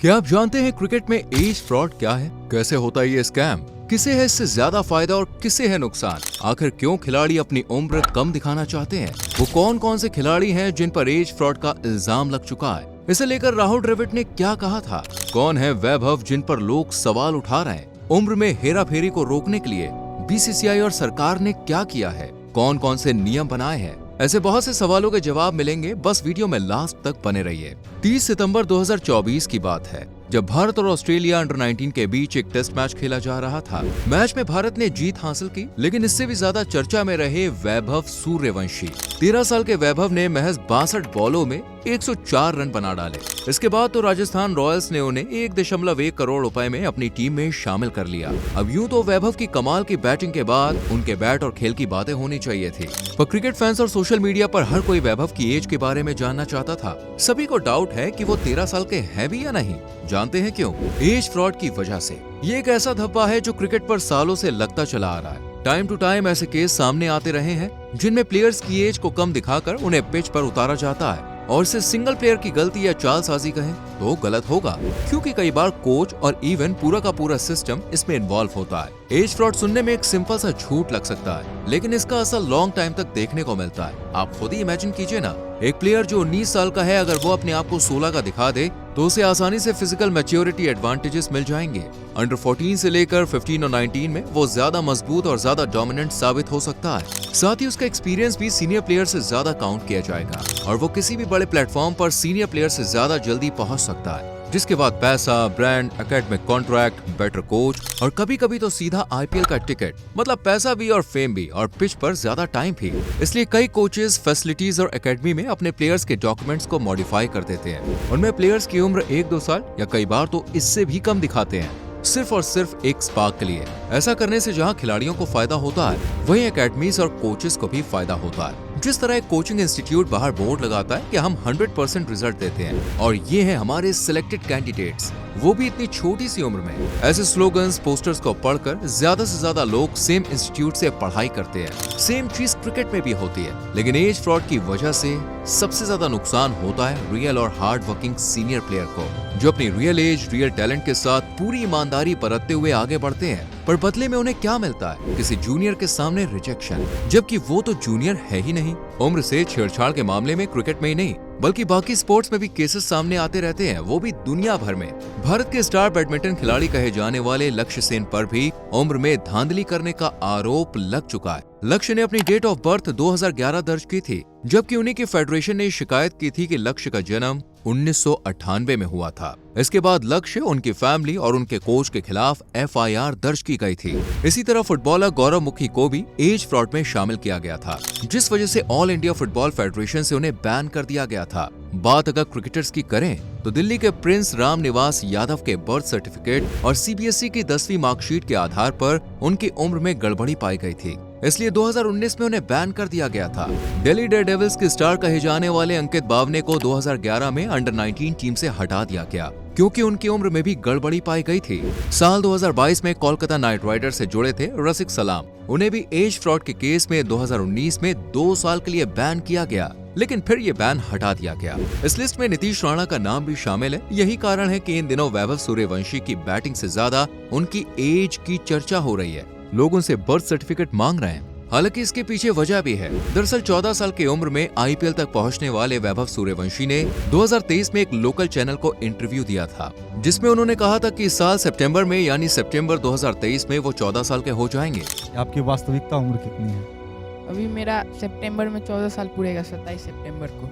क्या आप जानते हैं क्रिकेट में एज फ्रॉड क्या है, कैसे होता है ये स्कैम, किसे है इससे ज्यादा फायदा और किसे है नुकसान, आखिर क्यों खिलाड़ी अपनी उम्र कम दिखाना चाहते हैं, वो कौन कौन से खिलाड़ी हैं जिन पर एज फ्रॉड का इल्जाम लग चुका है, इसे लेकर राहुल द्रविड़ ने क्या कहा था, कौन है वैभव जिन पर लोग सवाल उठा रहे हैं, उम्र में हेरा फेरी को रोकने के लिए बीसीसीआई और सरकार ने क्या किया है, कौन कौन से नियम बनाए हैं, ऐसे बहुत से सवालों के जवाब मिलेंगे, बस वीडियो में लास्ट तक बने रहिए। 30 सितंबर 2024 की बात है जब भारत और ऑस्ट्रेलिया अंडर 19 के बीच एक टेस्ट मैच खेला जा रहा था। मैच में भारत ने जीत हासिल की, लेकिन इससे भी ज्यादा चर्चा में रहे वैभव सूर्यवंशी। 13 साल के वैभव ने महज 62 बॉलों में 104 रन बना डाले। इसके बाद तो राजस्थान रॉयल्स ने उन्हें 1.1 करोड़ रुपए में अपनी टीम में शामिल कर लिया। अब यूं तो वैभव की कमाल की बैटिंग के बाद उनके बैट और खेल की बातें होनी चाहिए थी, पर क्रिकेट फैंस और सोशल मीडिया पर हर कोई वैभव की एज के बारे में जानना चाहता था। सभी को डाउट है कि वो 13 साल के हैं भी या नहीं। जानते हैं क्यों? एज फ्रॉड की वजह से। ये एक ऐसा धब्बा है जो क्रिकेट पर सालों से लगता चला आ रहा है। टाइम टू टाइम ऐसे केस सामने आते रहे हैं जिनमें प्लेयर्स की एज को कम दिखाकर उन्हें पिच पर उतारा जाता है, और इसे सिंगल प्लेयर की गलती या चालसाजी कहें तो गलत होगा, क्योंकि कई बार कोच और इवन पूरा का पूरा सिस्टम इसमें इन्वॉल्व होता है। एज फ्रॉड सुनने में एक सिंपल सा झूठ लग सकता है, लेकिन इसका असर लॉन्ग टाइम तक देखने को मिलता है। आप खुद ही इमेजिन कीजिए ना, एक प्लेयर जो 19 साल का है, अगर वो अपने आप को 16 का दिखा दे तो उसे आसानी से फिजिकल मैच्योरिटी एडवांटेजेस मिल जाएंगे। अंडर 14 से लेकर 15 और 19 में वो ज्यादा मजबूत और ज्यादा डोमिनेंट साबित हो सकता है। साथ ही उसका एक्सपीरियंस भी सीनियर प्लेयर से ज्यादा काउंट किया जाएगा, और वो किसी भी बड़े प्लेटफॉर्म पर सीनियर प्लेयर से ज्यादा जल्दी पहुंच सकता है, जिसके बाद पैसा, brand, academic contract, better coach और कभी कभी तो सीधा आईपीएल का टिकट, मतलब पैसा भी और फेम भी और पिच पर ज्यादा टाइम भी। इसलिए कई कोचेस, फैसिलिटीज और एकेडमी में अपने प्लेयर्स के डॉक्यूमेंट्स को मॉडिफाई कर देते हैं। उनमें प्लेयर्स की उम्र 1-2 साल या कई बार तो इससे भी कम दिखाते हैं, सिर्फ और सिर्फ एक स्पार्क के लिए। ऐसा करने से जहां खिलाड़ियों को फायदा होता है, वहीं एकेडमीज और कोचेस को भी फायदा होता है। जिस तरह एक कोचिंग इंस्टीट्यूट बाहर बोर्ड लगाता है कि हम 100% रिजल्ट देते हैं और ये हैं हमारे सिलेक्टेड कैंडिडेट्स, वो भी इतनी छोटी सी उम्र में। ऐसे स्लोगन्स, पोस्टर्स को पढ़कर ज्यादा से ज्यादा लोग सेम इंस्टीट्यूट से पढ़ाई करते हैं। सेम चीज क्रिकेट में भी होती है, लेकिन एज फ्रॉड की वजह से सबसे ज्यादा नुकसान होता है रियल और हार्ड वर्किंग सीनियर प्लेयर को, जो अपनी रियल एज, रियल टैलेंट के साथ पूरी ईमानदारी बरतते हुए आगे बढ़ते हैं, पर बदले में उन्हें क्या मिलता है? किसी जूनियर के सामने रिजेक्शन, जबकि वो तो जूनियर है ही नहीं। उम्र से छेड़छाड़ के मामले में क्रिकेट में ही नहीं बल्कि बाकी स्पोर्ट्स में भी केसेस सामने आते रहते हैं, वो भी दुनिया भर में। भारत के स्टार बैडमिंटन खिलाड़ी कहे जाने वाले लक्ष्य सेन पर भी उम्र में धांधली करने का आरोप लग चुका है। लक्ष्य ने अपनी डेट ऑफ बर्थ 2011 दर्ज की थी, जबकि उन्हीं की फेडरेशन ने शिकायत की थी कि लक्ष्य का जन्म 1998 में हुआ था। इसके बाद लक्ष्य, उनकी फैमिली और उनके कोच के खिलाफ एफआईआर दर्ज की गई थी। इसी तरह फुटबॉलर गौरव मुखी को भी एज फ्रॉड में शामिल किया गया था, जिस वजह से ऑल इंडिया फुटबॉल फेडरेशन से उन्हें बैन कर दिया गया था। बात अगर क्रिकेटर्स की करें तो दिल्ली के प्रिंस राम निवास यादव के बर्थ सर्टिफिकेट और सीबीएसई की 10वीं मार्कशीट के आधार पर उनकी उम्र में गड़बड़ी पाई गई थी, इसलिए 2019 में उन्हें बैन कर दिया गया था। दिल्ली डेयरडेविल्स के स्टार कहे जाने वाले अंकित बावने को 2011 में अंडर 19 टीम से हटा दिया गया, क्योंकि उनकी उम्र में भी गड़बड़ी पाई गई थी। साल 2022 में कोलकाता नाइट राइडर्स से जुड़े थे रसिक सलाम, उन्हें भी एज फ्रॉड के केस में 2019 में 2 साल के लिए बैन किया गया, लेकिन फिर ये बैन हटा दिया गया। इस लिस्ट में नीतीश राणा का नाम भी शामिल है। यही कारण है कि इन दिनों वैभव सूर्यवंशी की बैटिंग से ज्यादा उनकी एज की चर्चा हो रही है। लोग उनसे बर्थ सर्टिफिकेट मांग रहे हैं। हालांकि इसके पीछे वजह भी है। दरअसल 14 साल की उम्र में आईपीएल तक पहुंचने वाले वैभव सूर्यवंशी ने 2023 में एक लोकल चैनल को इंटरव्यू दिया था, जिसमें उन्होंने कहा था कि इस साल सितंबर में यानी सितंबर 2023 में वो 14 साल के हो जाएंगे। आपकी वास्तविकता उम्र कितनी है? अभी मेरा सितंबर में 14 साल पूरेगा, 27 सितंबर को।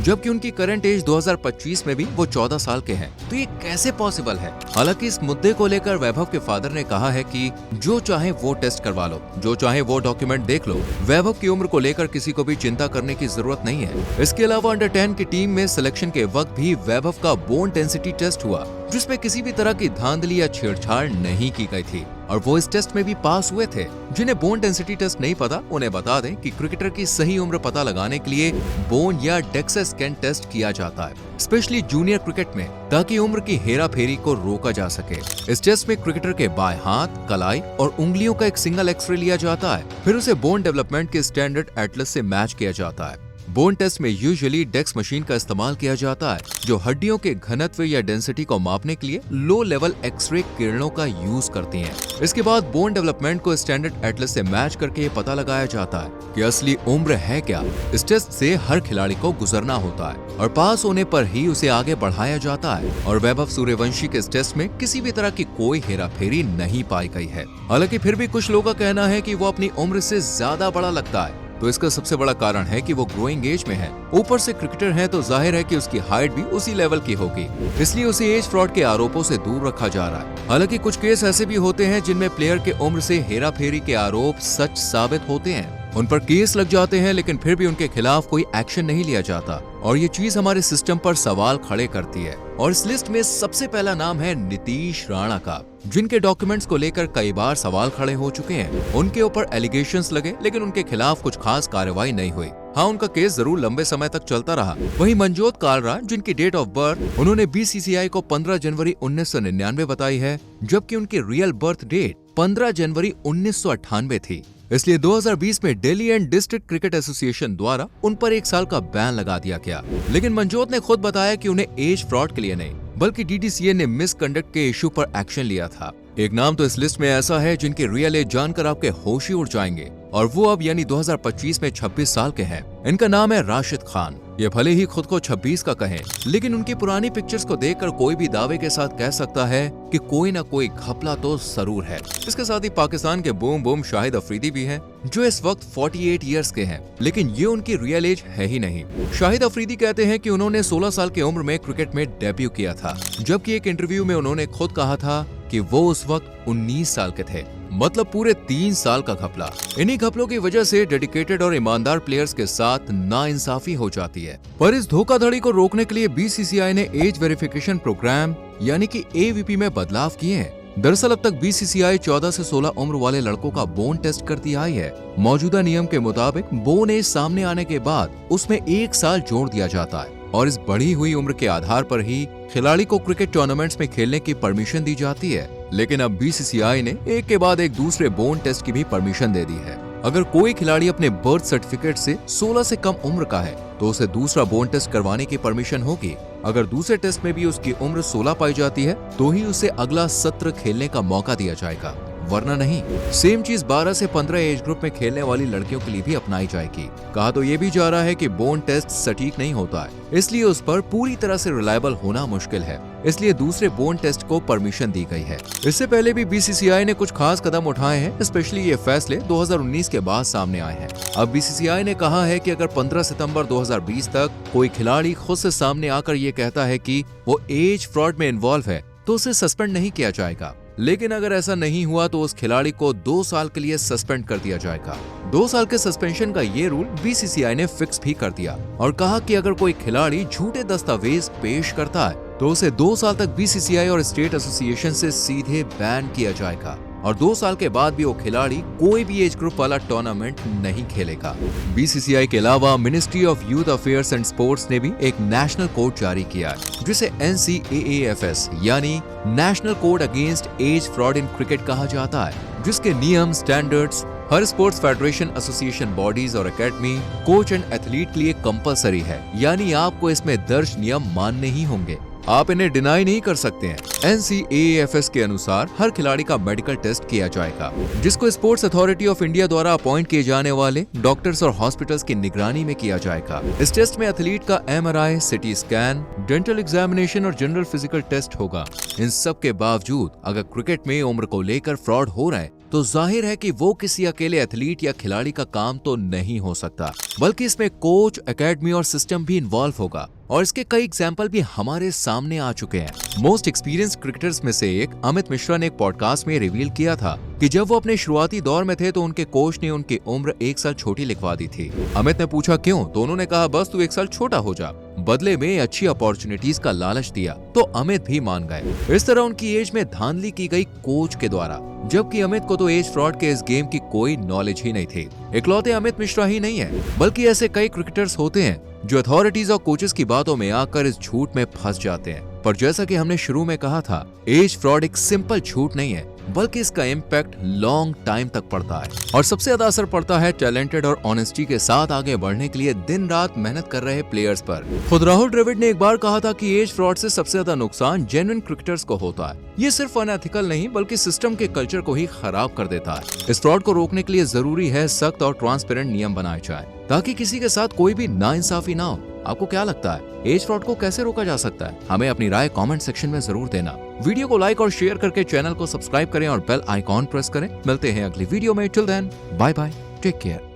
जबकि उनकी करंट एज 2025 में भी वो 14 साल के हैं, तो ये कैसे पॉसिबल है? हालांकि इस मुद्दे को लेकर वैभव के फादर ने कहा है कि जो चाहे वो टेस्ट करवा लो, जो चाहे वो डॉक्यूमेंट देख लो। वैभव की उम्र को लेकर किसी को भी चिंता करने की जरूरत नहीं है। इसके अलावा अंडर 10 की टीम में सिलेक्शन के वक्त भी वैभव का बोन डेंसिटी टेस्ट हुआ, जिसमें किसी भी तरह की धांधली या छेड़छाड़ नहीं की गई थी, और वो इस टेस्ट में भी पास हुए थे। जिन्हें बोन डेंसिटी टेस्ट नहीं पता, उन्हें बता दें कि क्रिकेटर की सही उम्र पता लगाने के लिए बोन या डेक्सा स्कैन टेस्ट किया जाता है, स्पेशली जूनियर क्रिकेट में, ताकि उम्र की हेरा फेरी को रोका जा सके। इस टेस्ट में क्रिकेटर के बाएं हाथ, कलाई और उंगलियों का एक सिंगल एक्सरे लिया जाता है, फिर उसे बोन डेवलपमेंट के स्टैंडर्ड एटलस से मैच किया जाता है। बोन टेस्ट में यूजुअली डेक्स मशीन का इस्तेमाल किया जाता है, जो हड्डियों के घनत्व या डेंसिटी को मापने के लिए लो लेवल एक्सरे किरणों का यूज करती हैं। इसके बाद बोन डेवलपमेंट को स्टैंडर्ड एटलस से मैच करके ये पता लगाया जाता है कि असली उम्र है क्या। इस टेस्ट से हर खिलाड़ी को गुजरना होता है और पास होने पर ही उसे आगे बढ़ाया जाता है। और वैभव सूर्यवंशी के इस टेस्ट में किसी भी तरह की कोई हेराफेरी नहीं पाई गई है। हालांकि फिर भी कुछ लोगों का कहना है कि वो अपनी उम्र से ज्यादा बड़ा लगता है, तो इसका सबसे बड़ा कारण है कि वो ग्रोइंग एज में है। ऊपर से क्रिकेटर है तो जाहिर है कि उसकी हाइट भी उसी लेवल की होगी, इसलिए उसे एज फ्रॉड के आरोपों से दूर रखा जा रहा है। हालांकि कुछ केस ऐसे भी होते हैं जिनमें प्लेयर के उम्र से हेराफेरी के आरोप सच साबित होते हैं, उन पर केस लग जाते हैं, लेकिन फिर भी उनके खिलाफ कोई एक्शन नहीं लिया जाता और ये चीज हमारे सिस्टम पर सवाल खड़े करती है। और इस लिस्ट में सबसे पहला नाम है नीतीश राणा का, जिनके डॉक्यूमेंट्स को लेकर कई बार सवाल खड़े हो चुके हैं। उनके ऊपर एलिगेशंस लगे, लेकिन उनके खिलाफ कुछ खास कार्रवाई नहीं हुई। हाँ, उनका केस जरूर लंबे समय तक चलता रहा। वहीं मनजोत कालरा, जिनकी डेट ऑफ बर्थ उन्होंने बीसीसीआई को 15 जनवरी 1999 बताई है, जबकि उनकी रियल बर्थ डेट 15 जनवरी 1998 थी। इसलिए 2020 में Delhi and district cricket association द्वारा उन पर 1 साल का बैन लगा दिया गया। लेकिन मनजोत ने खुद बताया कि उन्हें एज फ्रॉड के लिए नहीं, बल्कि डीडीसीए ने मिसकंडक्ट के इशू पर एक्शन लिया था। एक नाम तो इस लिस्ट में ऐसा है जिनकी रियल एज जानकर आपके होश ही उड़ जाएंगे, और वो अब यानी 2025 में 26 साल के हैं। इनका नाम है राशिद खान। ये भले ही खुद को 26 का कहें, लेकिन उनकी पुरानी पिक्चर्स को देखकर कोई भी दावे के साथ कह सकता है कि कोई ना कोई घपला तो जरूर है। इसके साथ ही पाकिस्तान के बूम बूम शाहिद अफरीदी भी हैं, जो इस वक्त 48 इयर्स के हैं, लेकिन ये उनकी रियल एज है ही नहीं। शाहिद अफरीदी कहते हैं कि उन्होंने 16 साल की उम्र में क्रिकेट में डेब्यू किया था, जबकि एक इंटरव्यू में उन्होंने खुद कहा था कि वो उस वक्त 19 साल के थे, मतलब पूरे 3 साल का घपला। इन्हीं घपलों की वजह से डेडिकेटेड और ईमानदार प्लेयर्स के साथ नाइंसाफी हो जाती है। पर इस धोखाधड़ी को रोकने के लिए बीसीसीआई ने एज वेरिफिकेशन प्रोग्राम यानी कि एवीपी में बदलाव किए हैं। दरअसल अब तक बीसीसीआई 14 से 16 उम्र वाले लड़कों का बोन टेस्ट करती आई है। मौजूदा नियम के मुताबिक बोन एज सामने आने के बाद उसमें 1 साल जोड़ दिया जाता है और इस बढ़ी हुई उम्र के आधार पर ही खिलाड़ी को क्रिकेट टूर्नामेंट्स में खेलने की परमिशन दी जाती है। लेकिन अब बीसीसीआई ने एक के बाद एक दूसरे बोन टेस्ट की भी परमिशन दे दी है। अगर कोई खिलाड़ी अपने बर्थ सर्टिफिकेट से 16 से कम उम्र का है तो उसे दूसरा बोन टेस्ट करवाने की परमिशन होगी। अगर दूसरे टेस्ट में भी उसकी उम्र 16 पाई जाती है तो ही उसे अगला सत्र खेलने का मौका दिया जाएगा, वरना नहीं। सेम चीज 12 से 15 एज ग्रुप में खेलने वाली लड़कियों के लिए भी अपनाई जाएगी। कहा तो ये भी जा रहा है कि बोन टेस्ट सटीक नहीं होता है, इसलिए उस पर पूरी तरह से रिलायबल होना मुश्किल है, इसलिए दूसरे बोन टेस्ट को परमिशन दी गई है। इससे पहले भी बीसीसीआई ने कुछ खास कदम उठाए हैं, स्पेशली ये फैसले 2019 के बाद सामने आए हैं। अब बीसीसीआई ने कहा है कि अगर 15 सितंबर 2020 तक कोई खिलाड़ी खुद से सामने आकर ये कहता है कि वो एज फ्रॉड में इन्वॉल्व है तो उसे सस्पेंड नहीं किया जाएगा। लेकिन अगर ऐसा नहीं हुआ तो उस खिलाड़ी को 2 साल के लिए सस्पेंड कर दिया जाएगा। 2 साल के सस्पेंशन का ये रूल बीसीसीआई ने फिक्स भी कर दिया और कहा कि अगर कोई खिलाड़ी झूठे दस्तावेज पेश करता है तो उसे 2 साल तक बीसीसीआई और स्टेट एसोसिएशन से सीधे बैन किया जाएगा और 2 साल के बाद भी वो खिलाड़ी कोई भी एज ग्रुप वाला टूर्नामेंट नहीं खेलेगा। बीसीसीआई के अलावा ministry of youth affairs and sports ने भी एक नेशनल कोड जारी किया है, जिसे NCAAFS यानी national code against as fraud in cricket कहा जाता है, जिसके नियम स्टैंडर्ड्स हर स्पोर्ट्स फेडरेशन, एसोसिएशन, बॉडीज और एकेडमी, कोच एंड एथलीट के लिए कंपलसरी है, यानी आपको इसमें दर्ज नियम मानने ही होंगे, आप इन्हें डिनाई नहीं कर सकते हैं। NCAAFS के अनुसार हर खिलाड़ी का मेडिकल टेस्ट किया जाएगा, जिसको स्पोर्ट्स अथॉरिटी ऑफ इंडिया द्वारा अपॉइंट किए जाने वाले डॉक्टर्स और हॉस्पिटल्स की निगरानी में किया जाएगा। इस टेस्ट में एथलीट का MRI, CT scan, dental examination और जनरल फिजिकल टेस्ट होगा। इन सब के बावजूद अगर क्रिकेट में उम्र को लेकर फ्रॉड हो रहा है तो जाहिर है कि वो किसी अकेले एथलीट या खिलाड़ी का काम तो नहीं हो सकता, बल्कि इसमें कोच, एकेडमी और सिस्टम भी इन्वॉल्व होगा और इसके कई एग्जाम्पल भी हमारे सामने आ चुके हैं। मोस्ट एक्सपीरियंस क्रिकेटर्स में से एक अमित मिश्रा ने एक पॉडकास्ट में रिवील किया था कि जब वो अपने शुरुआती दौर में थे तो उनके कोच ने उनकी उम्र 1 साल छोटी लिखवा दी थी। अमित ने पूछा क्यों, तो उन्होंने कहा बस तू 1 साल छोटा हो जा। बदले में अच्छी अपॉर्चुनिटीज का लालच दिया तो अमित भी मान गए। इस तरह उनकी एज में धांधली की गई कोच के द्वारा, जबकि अमित को तो एज फ्रॉड के इस गेम की कोई नॉलेज ही नहीं थी। इकलौते अमित मिश्रा ही नहीं है, बल्कि ऐसे कई क्रिकेटर्स होते हैं जो अथॉरिटीज और कोचेस की बातों में आकर इस झूठ में फंस जाते हैं। पर जैसा कि हमने शुरू में कहा था, एज फ्रॉड एक सिंपल झूठ नहीं है, बल्कि इसका इम्पैक्ट लॉन्ग टाइम तक पड़ता है। और सबसे ज्यादा असर पड़ता है टैलेंटेड और ऑनेस्टी के साथ आगे बढ़ने के लिए दिन रात मेहनत कर रहे प्लेयर्स पर। खुद राहुल द्रविड़ ने एक बार कहा था कि एज फ्रॉड से सबसे ज्यादा नुकसान जेन्युइन क्रिकेटर्स को होता है। ये सिर्फ अनएथिकल नहीं बल्कि सिस्टम के कल्चर को ही खराब कर देता है। इस फ्रॉड को रोकने के लिए जरूरी है सख्त और ट्रांसपेरेंट नियम बनाए जाए ताकि किसी के साथ कोई भी नाइंसाफी ना हो। आपको क्या लगता है एज फ्रॉड को कैसे रोका जा सकता है? हमें अपनी राय कमेंट सेक्शन में जरूर देना। वीडियो को लाइक और शेयर करके चैनल को सब्सक्राइब करें और बेल आइकॉन प्रेस करें। मिलते हैं अगली वीडियो में। Till then bye bye, take care.